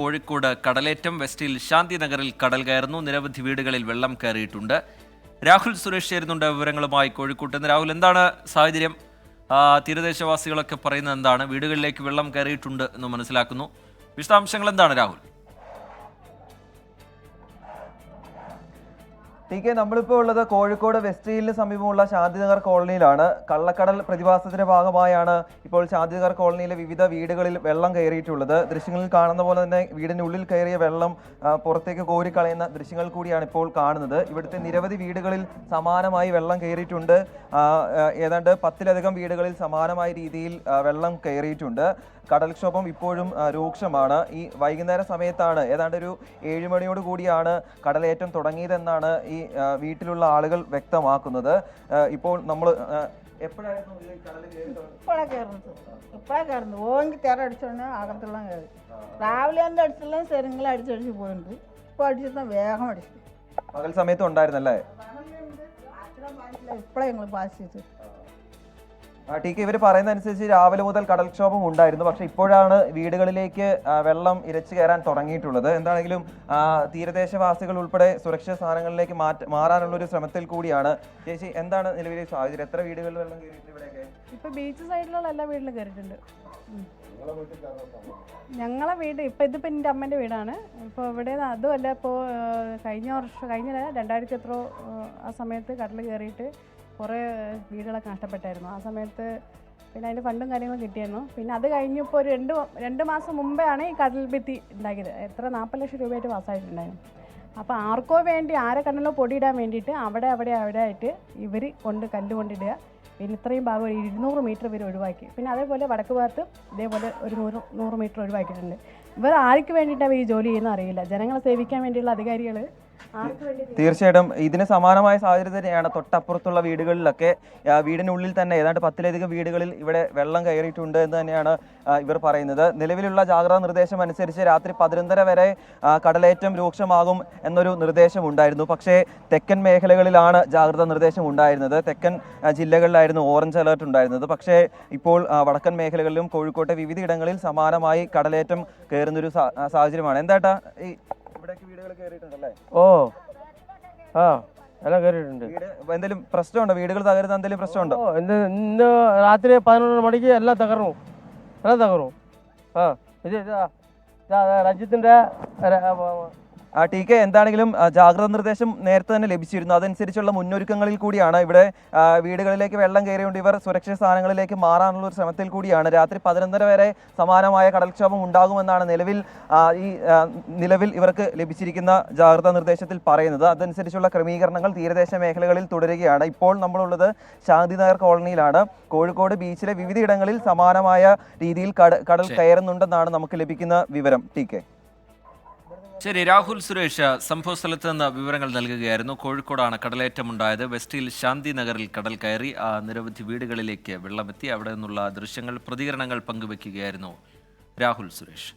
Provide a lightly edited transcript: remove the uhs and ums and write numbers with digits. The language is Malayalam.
കോഴിക്കോട് കടലേറ്റം വെസ്റ്റിൽ ശാന്തിനഗറിൽ കടൽ കയറുന്നു. നിരവധി വീടുകളിൽ വെള്ളം കയറിയിട്ടുണ്ട്. രാഹുൽ സുരേഷ് ചേരുന്നുണ്ട് വിവരങ്ങളുമായി കോഴിക്കോട്ട് നിന്ന്. രാഹുൽ, എന്താണ് സാഹചര്യം? തീരദേശവാസികളൊക്കെ പറയുന്നത് എന്താണ്? വീടുകളിലേക്ക് വെള്ളം കയറിയിട്ടുണ്ട് എന്ന് മനസ്സിലാക്കുന്നു. വിശദാംശങ്ങൾ എന്താണ് രാഹുൽ? നമ്മളിപ്പോൾ ഉള്ളത് കോഴിക്കോട് വെസ്റ്റ് ഹില്ലിന് സമീപമുള്ള ശാന്തിനഗർ കോളനിയിലാണ്. കള്ളക്കടൽ പ്രതിഭാസത്തിന്റെ ഭാഗമായാണ് ഇപ്പോൾ ശാന്തിനഗർ കോളനിയിലെ വിവിധ വീടുകളിൽ വെള്ളം കയറിയിട്ടുള്ളത്. ദൃശ്യങ്ങളിൽ കാണുന്ന പോലെ തന്നെ വീടിനുള്ളിൽ കയറിയ വെള്ളം പുറത്തേക്ക് കോരിക്കളയുന്ന ദൃശ്യങ്ങൾ കൂടിയാണ് ഇപ്പോൾ കാണുന്നത്. ഇവിടുത്തെ നിരവധി വീടുകളിൽ സമാനമായി വെള്ളം കയറിയിട്ടുണ്ട്. ഏതാണ്ട് 10-ലധികം വീടുകളിൽ സമാനമായ രീതിയിൽ വെള്ളം കയറിയിട്ടുണ്ട്. കടൽക്ഷോഭം ഇപ്പോഴും രൂക്ഷമാണ്. ഈ വൈകുന്നേര സമയത്താണ്, ഏതാണ്ട് ഒരു 7 മണിയോട് കൂടിയാണ് കടലേറ്റം തുടങ്ങിയതെന്നാണ് ഈ വീട്ടിലുള്ള ആളുകൾ വ്യക്തമാക്കുന്നത്. ഇപ്പോൾ നമ്മൾ എപ്പോഴായിരുന്നു കയറുന്നത് ഓങ്കി തിര അടിച്ചോണ്ട് അകത്തെല്ലാം കയറി. രാവിലെ എന്താ അടിച്ചെല്ലാം സെരങ്ങൾ അടിച്ചടിച്ച് പോയിട്ടുണ്ട്. ഇപ്പൊ അടിച്ചാൽ വേഗം അടിച്ചു. പകൽ സമയത്തും ഉണ്ടായിരുന്നല്ലേ? ഇപ്പഴാ ഞങ്ങൾ പാസ് ഇവർ പറയുന്ന അനുസരിച്ച് രാവിലെ മുതൽ കടൽക്ഷോഭം ഉണ്ടായിരുന്നു. പക്ഷെ ഇപ്പോഴാണ് വീടുകളിലേക്ക് വെള്ളം ഇരച്ചു കയറാൻ തുടങ്ങിയിട്ടുള്ളത്. എന്താണെങ്കിലും തീരദേശവാസികൾ ഉൾപ്പെടെ സുരക്ഷിത സ്ഥാനങ്ങളിലേക്ക് മാറാനുള്ള ഒരു ശ്രമത്തിൽ കൂടിയാണ്. ചേച്ചി, എന്താണ് നിലവിലെ സാഹചര്യം? എത്ര വീടുകളിൽ വെള്ളം കയറിയിട്ട് ഇവിടെയൊക്കെ? ഇപ്പൊ ബീച്ച് സൈഡിലുള്ള എല്ലാ വീട്ടിലും കയറിയിട്ടുണ്ട്. ഞങ്ങളെ വീട് ഇതിപ്പോ എൻ്റെ അമ്മേൻ്റെ വീടാണ്. ഇപ്പോൾ ഇവിടെ അതുമല്ല, ഇപ്പോൾ കഴിഞ്ഞ 2000 എത്രയോ ആ സമയത്ത് കടൽ കയറിയിട്ട് കുറേ വീടുകളൊക്കെ നഷ്ടപ്പെട്ടായിരുന്നു. ആ സമയത്ത് പിന്നെ അതിൻ്റെ ഫണ്ടും കാര്യങ്ങളും കിട്ടിയായിരുന്നു. പിന്നെ അത് കഴിഞ്ഞപ്പോൾ ഒരു രണ്ട് മാസം മുമ്പെയാണ് ഈ കടൽ ഭിത്തി ഉണ്ടാക്കിയത്. 40 ലക്ഷം രൂപയായിട്ട് പാസ്സായിട്ടുണ്ടായിരുന്നു. അപ്പോൾ ആർക്കോ വേണ്ടി, ആരെ കണ്ണല്ലോ പൊടിയിടാൻ വേണ്ടിയിട്ട് അവിടെ ആയിട്ട് ഇവർ കല്ല് കൊണ്ടിടുക. പിന്നെ ഇത്രയും ഭാഗം 200 മീറ്റർ ഇവർ ഒഴിവാക്കി. പിന്നെ അതേപോലെ വടക്ക് ഭാഗത്ത് ഇതേപോലെ ഒരു 100 മീറ്റർ ഒഴിവാക്കിയിട്ടുണ്ട്. ഇവർ ആർക്ക് വേണ്ടിയിട്ടാണ് ഈ ജോലി ചെയ്യുന്നത് അറിയില്ല. ജനങ്ങളെ സേവിക്കാൻ വേണ്ടിയുള്ള അധികാരികൾ തീർച്ചയായിട്ടും ഇതിന് സമാനമായ സാഹചര്യം തന്നെയാണ് തൊട്ടപ്പുറത്തുള്ള വീടുകളിലൊക്കെ. വീടിനുള്ളിൽ തന്നെ ഏതാണ്ട് 10-ലധികം വീടുകളിൽ ഇവിടെ വെള്ളം കയറിയിട്ടുണ്ട് എന്ന് തന്നെയാണ് ഇവർ പറയുന്നത്. നിലവിലുള്ള ജാഗ്രതാ നിർദ്ദേശം അനുസരിച്ച് രാത്രി 11:30 വരെ കടലേറ്റം രൂക്ഷമാകും എന്നൊരു നിർദ്ദേശം ഉണ്ടായിരുന്നു. പക്ഷേ തെക്കൻ മേഖലകളിലാണ് ജാഗ്രതാ നിർദ്ദേശം ഉണ്ടായിരുന്നത്. തെക്കൻ ജില്ലകളിലായിരുന്നു ഓറഞ്ച് അലർട്ട് ഉണ്ടായിരുന്നത്. പക്ഷേ ഇപ്പോൾ വടക്കൻ മേഖലകളിലും കോഴിക്കോട്ടെ വിവിധയിടങ്ങളിൽ സമാനമായി കടലേറ്റം കയറുന്നൊരു സാഹചര്യമാണ്. എന്താട്ടാ ഈ വീടുകൾ കയറിയിട്ടുണ്ടല്ലേ? എല്ലാം കയറിയിട്ടുണ്ട്. എന്തെങ്കിലും പ്രശ്നമുണ്ടോ? വീടുകൾ തകരുന്ന എന്തെങ്കിലും പ്രശ്നമുണ്ടോ? ഇന്ന് രാത്രി 11 മണിക്ക് എല്ലാം തകർന്നു. ഇത് രാജ്യത്തിന്റെ എന്താണെങ്കിലും ജാഗ്രതാ നിർദ്ദേശം നേരത്തെ തന്നെ ലഭിച്ചിരുന്നു. അതനുസരിച്ചുള്ള മുന്നൊരുക്കങ്ങളിൽ കൂടിയാണ് ഇവിടെ വീടുകളിലേക്ക് വെള്ളം കയറിയുകൊണ്ട് ഇവർ സുരക്ഷിത സ്ഥാനങ്ങളിലേക്ക് മാറാനുള്ള ഒരു ശ്രമത്തിൽ കൂടിയാണ്. രാത്രി 11:30 വരെ സമാനമായ കടൽക്ഷോഭം ഉണ്ടാകുമെന്നാണ് നിലവിൽ ഇവർക്ക് ലഭിച്ചിരിക്കുന്ന ജാഗ്രതാ നിർദ്ദേശത്തിൽ പറയുന്നത്. അതനുസരിച്ചുള്ള ക്രമീകരണങ്ങൾ തീരദേശ മേഖലകളിൽ തുടരുകയാണ്. ഇപ്പോൾ നമ്മളുള്ളത് ശാന്തിനഗർ കോളനിയിലാണ്. കോഴിക്കോട് ബീച്ചിലെ വിവിധയിടങ്ങളിൽ സമാനമായ രീതിയിൽ കടൽ കയറുന്നുണ്ടെന്നാണ് നമുക്ക് ലഭിക്കുന്ന വിവരം. ശരി, രാഹുൽ സുരേഷ് സംഭവ സ്ഥലത്ത് നിന്ന് വിവരങ്ങൾ നൽകുകയായിരുന്നു. കോഴിക്കോടാണ് കടലേറ്റമുണ്ടായത്. വെസ്റ്റിൽ ശാന്തിനഗറിൽ കടൽ കയറി നിരവധി വീടുകളിലേക്ക് വെള്ളമെത്തി. അവിടെ നിന്നുള്ള ദൃശ്യങ്ങൾ, പ്രതികരണങ്ങൾ പങ്കുവെക്കുകയായിരുന്നു രാഹുൽ സുരേഷ്.